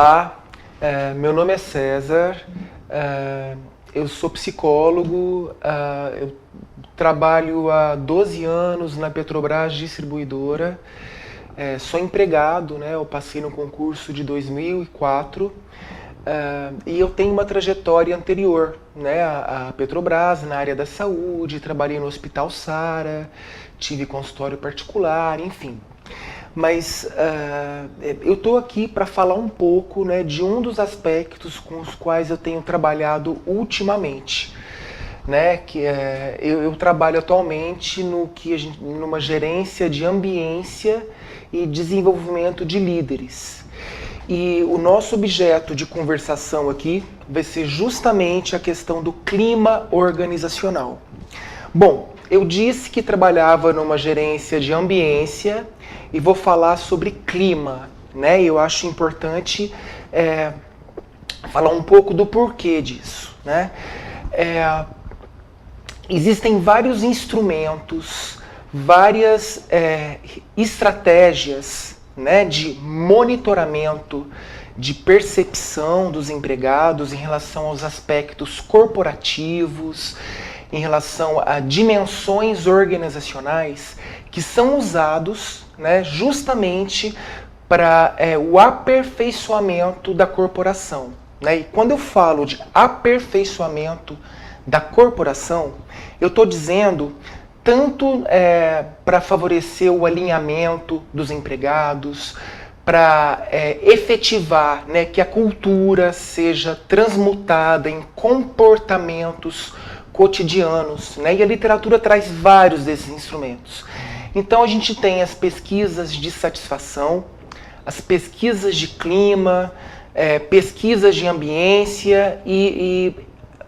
Olá, meu nome é César, eu sou psicólogo, eu trabalho há 12 anos na Petrobras Distribuidora, sou empregado, né? Eu passei no concurso de 2004 e eu tenho uma trajetória anterior, né, à Petrobras, na área da saúde, trabalhei no Hospital Sara, tive consultório particular, enfim. Mas eu estou aqui para falar um pouco, né, de um dos aspectos com os quais eu tenho trabalhado ultimamente, né, que eu trabalho atualmente numa gerência de ambiência e desenvolvimento de líderes. E o nosso objeto de conversação aqui vai ser justamente a questão do clima organizacional. Bom, eu disse que trabalhava numa gerência de ambiência e vou falar sobre clima, né? Eu acho importante falar um pouco do porquê disso, né? Existem vários instrumentos, várias estratégias, né, de monitoramento, de percepção dos empregados em relação aos aspectos corporativos, em relação a dimensões organizacionais que são usados, né, justamente para o aperfeiçoamento da corporação, né? E quando eu falo de aperfeiçoamento da corporação, eu estou dizendo tanto para favorecer o alinhamento dos empregados, para efetivar, né, que a cultura seja transmutada em comportamentos cotidianos, né? E a literatura traz vários desses instrumentos. Então a gente tem as pesquisas de satisfação, as pesquisas de clima, pesquisas de ambiência e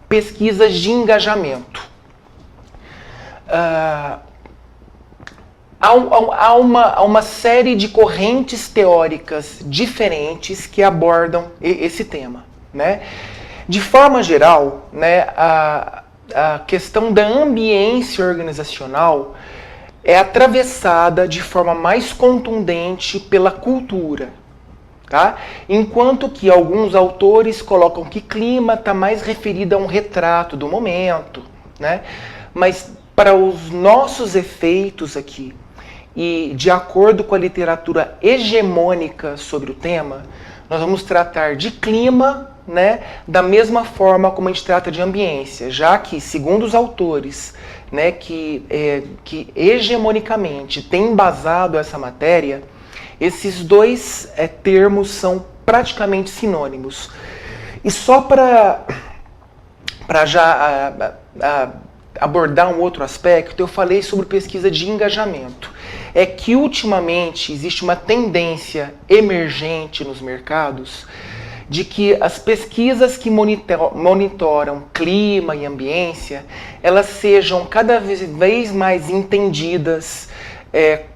pesquisas de engajamento. Há uma série de correntes teóricas diferentes que abordam esse tema, né? De forma geral, né, a questão da ambiência organizacional é atravessada de forma mais contundente pela cultura, tá? Enquanto que alguns autores colocam que clima está mais referido a um retrato do momento, né? Mas para os nossos efeitos aqui, e de acordo com a literatura hegemônica sobre o tema, nós vamos tratar de clima, né, da mesma forma como a gente trata de ambiência, já que, segundo os autores, né, que hegemonicamente têm embasado essa matéria, esses dois termos são praticamente sinônimos. E só para já abordar um outro aspecto, eu falei sobre pesquisa de engajamento. É que ultimamente existe uma tendência emergente nos mercados de que as pesquisas que monitoram clima e ambiência, elas sejam cada vez mais entendidas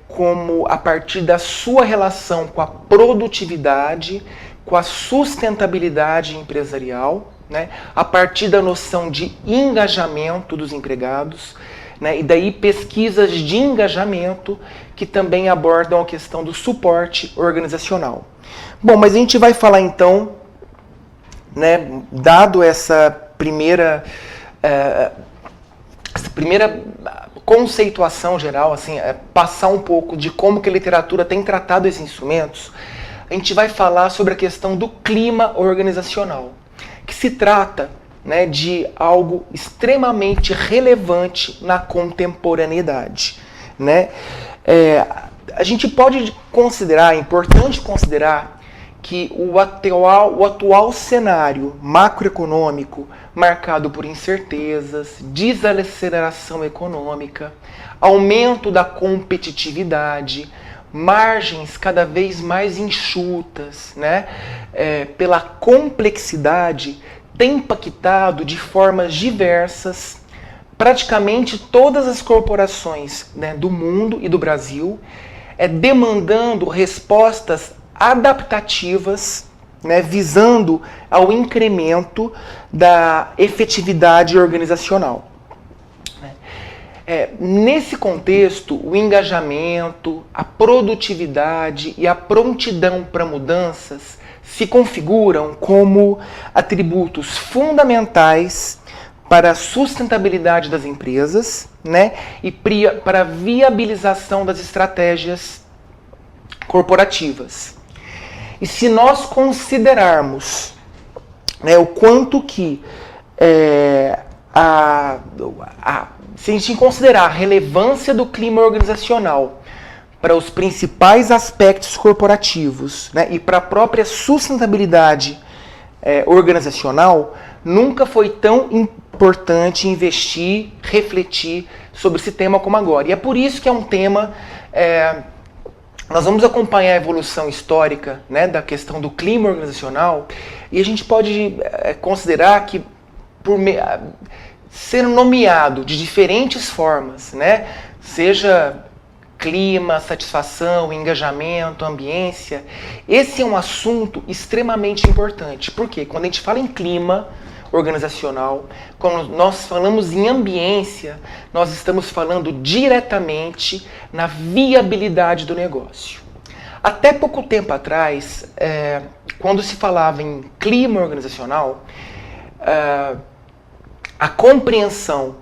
como a partir da sua relação com a produtividade, com a sustentabilidade empresarial, né, a partir da noção de engajamento dos empregados, né, e daí pesquisas de engajamento que também abordam a questão do suporte organizacional. Bom, mas a gente vai falar então, né, dado essa primeira conceituação geral, assim, passar um pouco de como que a literatura tem tratado esses instrumentos, a gente vai falar sobre a questão do clima organizacional, que se trata, né, de algo extremamente relevante na contemporaneidade, né? A gente pode considerar, é importante considerar que o atual cenário macroeconômico, marcado por incertezas, desaceleração econômica, aumento da competitividade, margens cada vez mais enxutas, né, pela complexidade, tem impactado de formas diversas praticamente todas as corporações, né, do mundo e do Brasil, demandando respostas adaptativas, né, visando ao incremento da efetividade organizacional. Nesse contexto, o engajamento, a produtividade e a prontidão para mudanças se configuram como atributos fundamentais para a sustentabilidade das empresas, né, e para a viabilização das estratégias corporativas. E se nós considerarmos, né, o quanto que se a gente considerar a relevância do clima organizacional para os principais aspectos corporativos, né, e para a própria sustentabilidade organizacional, nunca foi tão importante investir, refletir sobre esse tema como agora. E é por isso que é um tema... nós vamos acompanhar a evolução histórica, né, da questão do clima organizacional, e a gente pode considerar que ser nomeado de diferentes formas, né, seja clima, satisfação, engajamento, ambiência, esse é um assunto extremamente importante. Por quê? Quando a gente fala em clima organizacional, quando nós falamos em ambiência, nós estamos falando diretamente na viabilidade do negócio. Até pouco tempo atrás, quando se falava em clima organizacional, a compreensão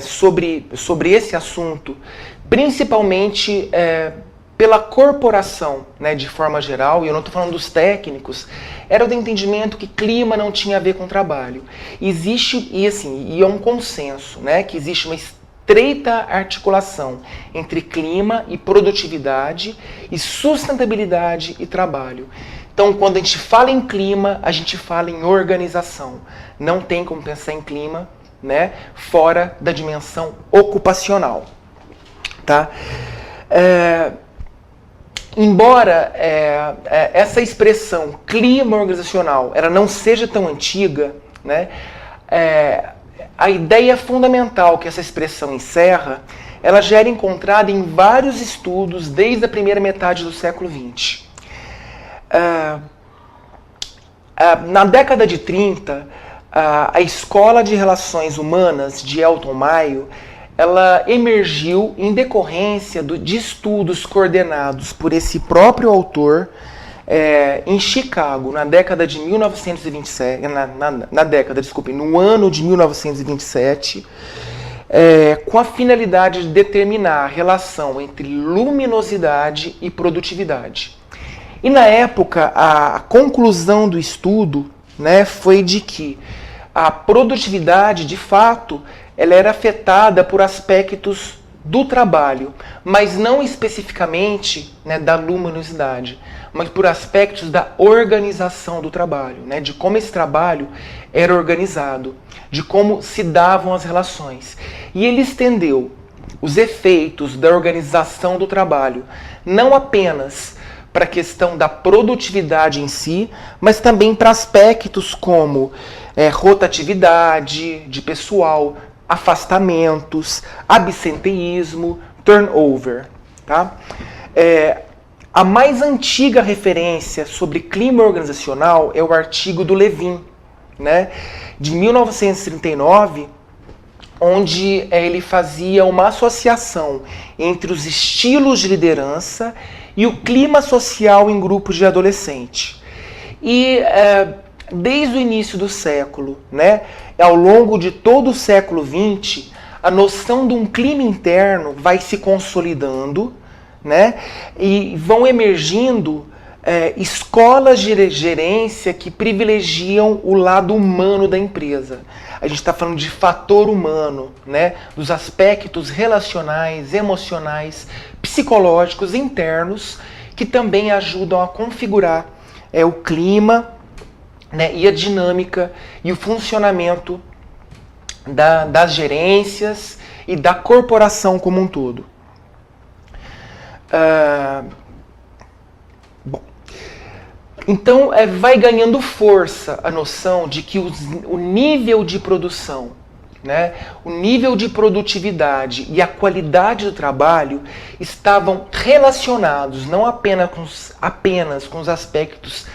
sobre esse assunto, principalmente pela corporação, né, de forma geral, e eu não estou falando dos técnicos, era o do entendimento que clima não tinha a ver com trabalho. E é um consenso, né, que existe uma estreita articulação entre clima e produtividade, e sustentabilidade e trabalho. Então, quando a gente fala em clima, a gente fala em organização. Não tem como pensar em clima, né, fora da dimensão ocupacional. Tá? Embora essa expressão clima organizacional ela não seja tão antiga, né, a ideia fundamental que essa expressão encerra, ela já era encontrada em vários estudos desde a primeira metade do século XX. Na década de 30, a Escola de Relações Humanas de Elton Mayo, ela emergiu em decorrência de estudos coordenados por esse próprio autor em Chicago, na década de 1927, no ano de 1927, com a finalidade de determinar a relação entre luminosidade e produtividade. E na época, a conclusão do estudo, né, foi de que a produtividade, de fato, ela era afetada por aspectos do trabalho, mas não especificamente, né, da luminosidade, mas por aspectos da organização do trabalho, né, de como esse trabalho era organizado, de como se davam as relações. E ele estendeu os efeitos da organização do trabalho, não apenas para a questão da produtividade em si, mas também para aspectos como rotatividade de pessoal, afastamentos, absenteísmo, turnover. Tá? A mais antiga referência sobre clima organizacional é o artigo do Levin, né, de 1939, onde ele fazia uma associação entre os estilos de liderança e o clima social em grupos de adolescente. E desde o início do século, né, ao longo de todo o século XX, a noção de um clima interno vai se consolidando, né, e vão emergindo escolas de gerência que privilegiam o lado humano da empresa. A gente está falando de fator humano, né, dos aspectos relacionais, emocionais, psicológicos internos, que também ajudam a configurar o clima, né, e a dinâmica e o funcionamento das gerências e da corporação como um todo. Então, vai ganhando força a noção de que o nível de produção, né, o nível de produtividade e a qualidade do trabalho estavam relacionados não apenas com os aspectos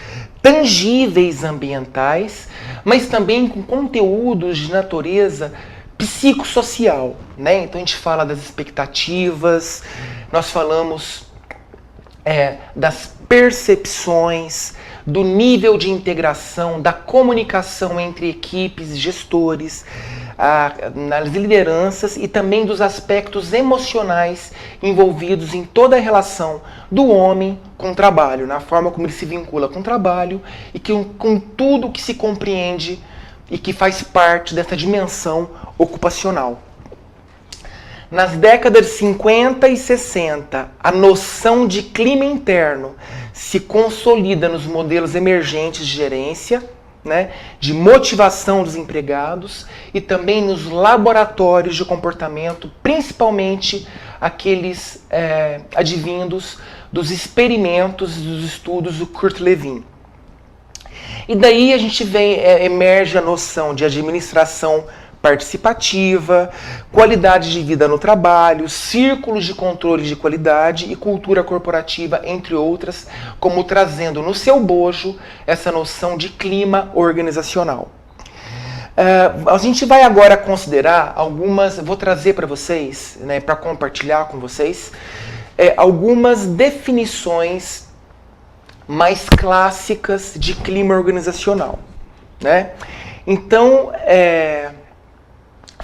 tangíveis ambientais, mas também com conteúdos de natureza psicossocial, né? Então a gente fala das expectativas, nós falamos das percepções, do nível de integração, da comunicação entre equipes, gestores, nas lideranças e também dos aspectos emocionais envolvidos em toda a relação do homem com o trabalho, na forma como ele se vincula com o trabalho e com tudo que se compreende e que faz parte dessa dimensão ocupacional. Nas décadas 50 e 60, a noção de clima interno se consolida nos modelos emergentes de gerência, né, de motivação dos empregados e também nos laboratórios de comportamento, principalmente aqueles advindos dos experimentos e dos estudos do Kurt Lewin. E daí a gente emerge a noção de administração participativa, qualidade de vida no trabalho, círculos de controle de qualidade e cultura corporativa, entre outras, como trazendo no seu bojo essa noção de clima organizacional. A gente vai agora considerar algumas, vou trazer para vocês, né, para compartilhar com vocês, algumas definições mais clássicas de clima organizacional, né? Então,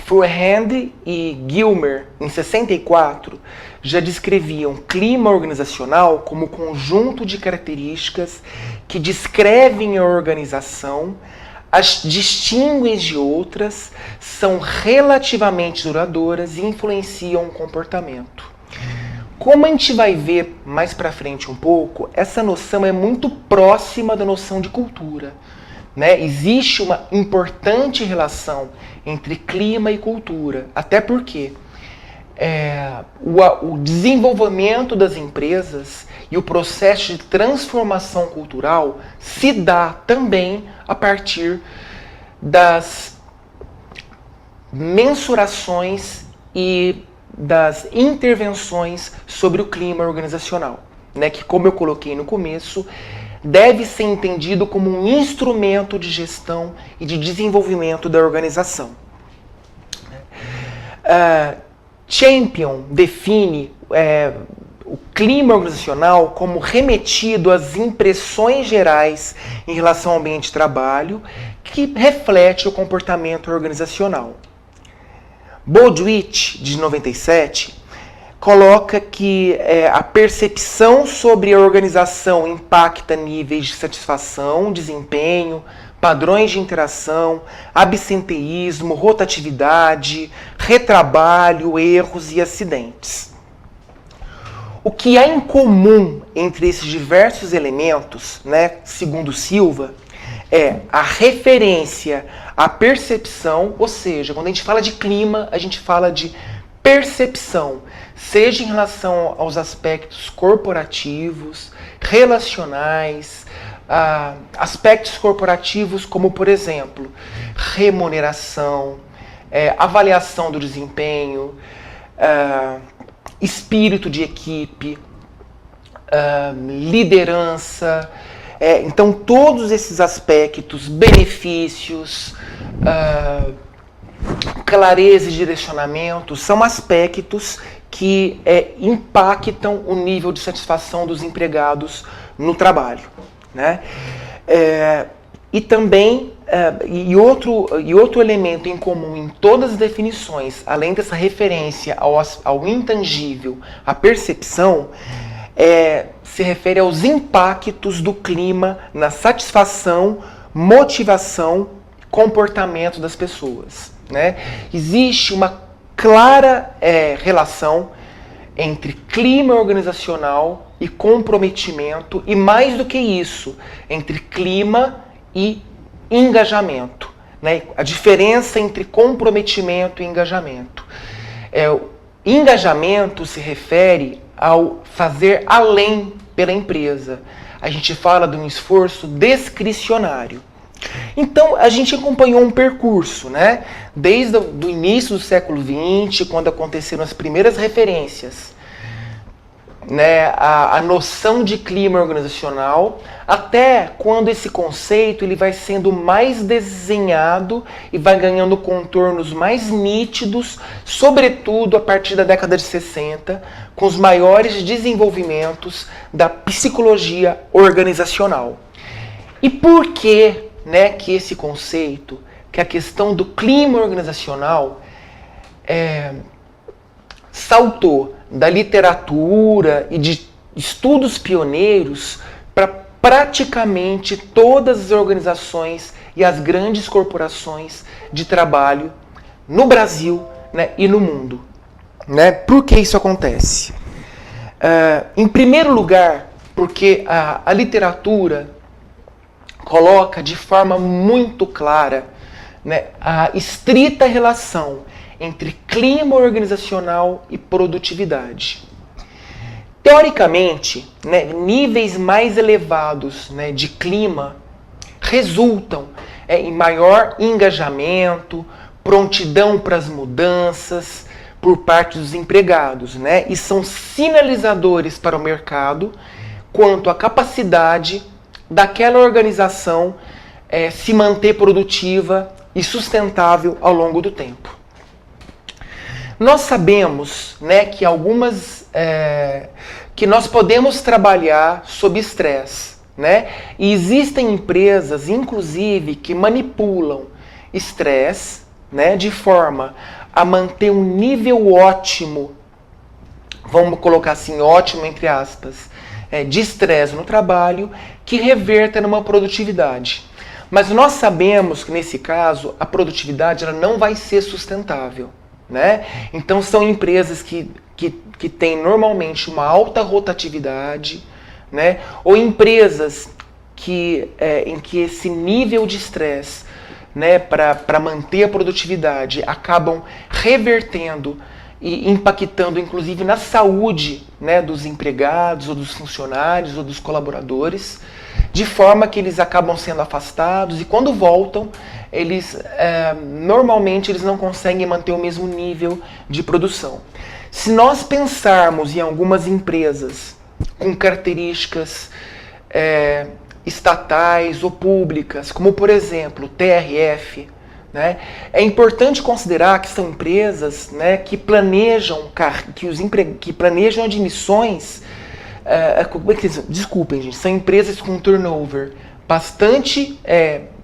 Furhand e Gilmer, em 64, já descreviam clima organizacional como conjunto de características que descrevem a organização, as distinguem de outras, são relativamente duradouras e influenciam o comportamento. Como a gente vai ver mais para frente um pouco, essa noção é muito próxima da noção de cultura, né? Existe uma importante relação entre clima e cultura, até porque o desenvolvimento das empresas e o processo de transformação cultural se dá também a partir das mensurações e das intervenções sobre o clima organizacional, né? Que, como eu coloquei no começo, deve ser entendido como um instrumento de gestão e de desenvolvimento da organização. Champion define o clima organizacional como remetido às impressões gerais em relação ao ambiente de trabalho que reflete o comportamento organizacional. Baldrige, de 97, coloca que a percepção sobre a organização impacta níveis de satisfação, desempenho, padrões de interação, absenteísmo, rotatividade, retrabalho, erros e acidentes. O que há em comum entre esses diversos elementos, né, segundo Silva, é a referência à percepção, ou seja, quando a gente fala de clima, a gente fala de percepção, seja em relação aos aspectos corporativos, relacionais, aspectos corporativos como, por exemplo, remuneração, avaliação do desempenho, espírito de equipe, liderança. Então, todos esses aspectos, benefícios, clareza e direcionamento, são aspectos que impactam o nível de satisfação dos empregados no trabalho, né? E também, outro elemento em comum em todas as definições, além dessa referência ao intangível, à percepção, se refere aos impactos do clima na satisfação, motivação, comportamento das pessoas, né? Existe uma clara relação entre clima organizacional e comprometimento, e mais do que isso, entre clima e engajamento, né? A diferença entre comprometimento e engajamento. Engajamento se refere ao fazer além pela empresa. A gente fala de um esforço discricionário. Então, a gente acompanhou um percurso, né? Desde o início do século XX, quando aconteceram as primeiras referências, né, a noção de clima organizacional, até quando esse conceito ele vai sendo mais desenhado e vai ganhando contornos mais nítidos, sobretudo a partir da década de 60, com os maiores desenvolvimentos da psicologia organizacional. E por que, né, que esse conceito, que a questão do clima organizacional saltou da literatura e de estudos pioneiros para praticamente todas as organizações e as grandes corporações de trabalho no Brasil, né, e no mundo. Né? Por que isso acontece? Em primeiro lugar, porque a literatura coloca de forma muito clara, né, a estrita relação entre clima organizacional e produtividade. Teoricamente, né, níveis mais elevados, né, de clima resultam em maior engajamento, prontidão para as mudanças por parte dos empregados, né, e são sinalizadores para o mercado quanto à capacidade daquela organização se manter produtiva e sustentável ao longo do tempo. Nós sabemos, né, que que nós podemos trabalhar sob estresse, né? E existem empresas, inclusive, que manipulam estresse, né, de forma a manter um nível ótimo, vamos colocar assim, ótimo entre aspas, de estresse no trabalho, que reverta numa produtividade. Mas nós sabemos que nesse caso a produtividade ela não vai ser sustentável. Né? Então são empresas que têm normalmente uma alta rotatividade, né? Ou empresas em que esse nível de estresse, né, para manter a produtividade acabam revertendo e impactando inclusive na saúde, né, dos empregados ou dos funcionários ou dos colaboradores, de forma que eles acabam sendo afastados e quando voltam normalmente eles não conseguem manter o mesmo nível de produção. Se nós pensarmos em algumas empresas com características estatais ou públicas, como por exemplo o TRF, né, é importante considerar que são empresas, né, que planejam admissões. Desculpem, gente, são empresas com turnover bastante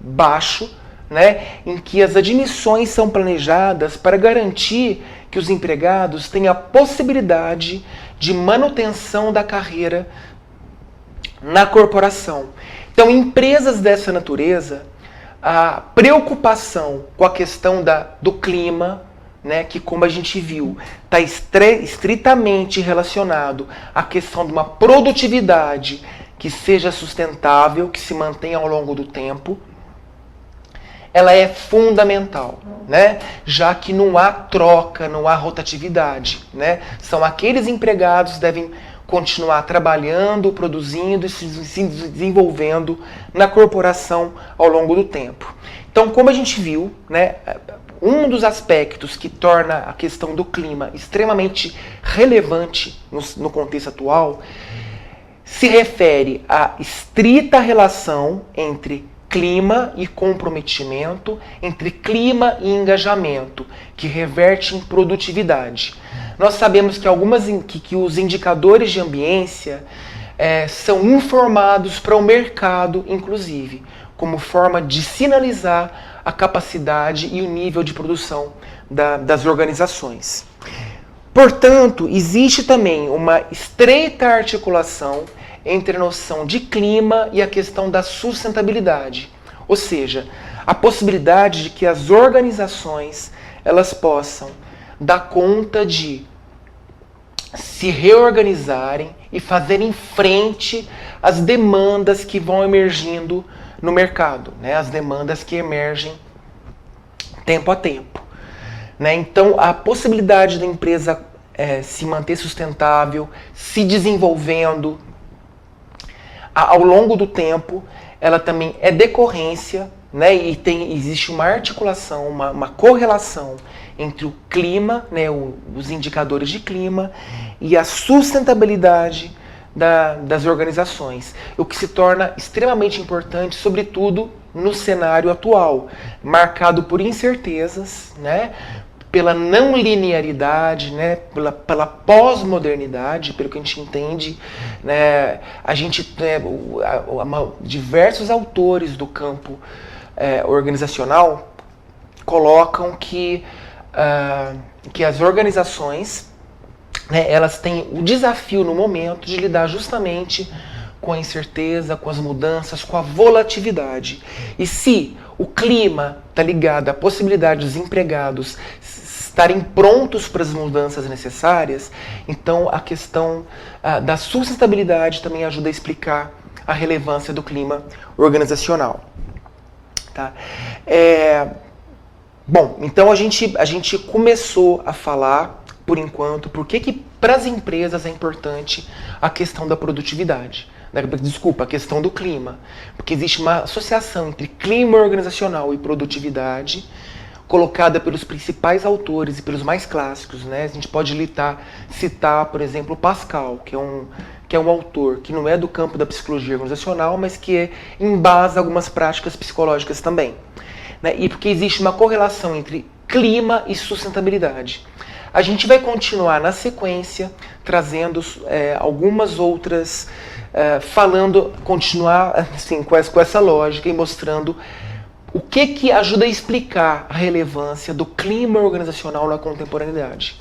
baixo, né, em que as admissões são planejadas para garantir que os empregados tenham a possibilidade de manutenção da carreira na corporação. Então, empresas dessa natureza, a preocupação com a questão do clima, né, que como a gente viu, está estritamente relacionado à questão de uma produtividade que seja sustentável, que se mantenha ao longo do tempo, ela é fundamental, né? Já que não há troca, não há rotatividade, né? São aqueles empregados que devem continuar trabalhando, produzindo e se desenvolvendo na corporação ao longo do tempo. Então, como a gente viu, né, um dos aspectos que torna a questão do clima extremamente relevante no contexto atual se refere à estrita relação entre clima e comprometimento, entre clima e engajamento, que reverte em produtividade. Nós sabemos que os indicadores de ambiência são informados para o mercado, inclusive, como forma de sinalizar a capacidade e o nível de produção das organizações. Portanto, existe também uma estreita articulação entre a noção de clima e a questão da sustentabilidade. Ou seja, a possibilidade de que as organizações elas possam dar conta de se reorganizarem e fazerem frente às demandas que vão emergindo no mercado, né? As demandas que emergem tempo a tempo. Né? Então, a possibilidade da empresa se manter sustentável, se desenvolvendo ao longo do tempo, ela também é decorrência, né? E existe uma articulação, uma correlação entre o clima, né? Os indicadores de clima e a sustentabilidade das organizações, o que se torna extremamente importante, sobretudo no cenário atual, marcado por incertezas, né? pela não linearidade, né, pela pós-modernidade, pelo que a gente entende, né, a gente diversos autores do campo organizacional colocam que as organizações, né, elas têm o desafio no momento de lidar justamente com a incerteza, com as mudanças, com a volatilidade. E se o clima está ligado à possibilidade dos empregados estarem prontos para as mudanças necessárias, então a questão da sustentabilidade também ajuda a explicar a relevância do clima organizacional. Tá? Bom, então a gente começou a falar, por enquanto, por que para as empresas é importante a questão da produtividade. Desculpa, a questão do clima. Porque existe uma associação entre clima organizacional e produtividade, colocada pelos principais autores e pelos mais clássicos, né? A gente pode citar, por exemplo, Pascal, que é um autor que não é do campo da psicologia organizacional, mas que embasa algumas práticas psicológicas também. Né? E porque existe uma correlação entre clima e sustentabilidade. A gente vai continuar na sequência, trazendo algumas outras, continuar assim, com essa lógica e mostrando o que ajuda a explicar a relevância do clima organizacional na contemporaneidade.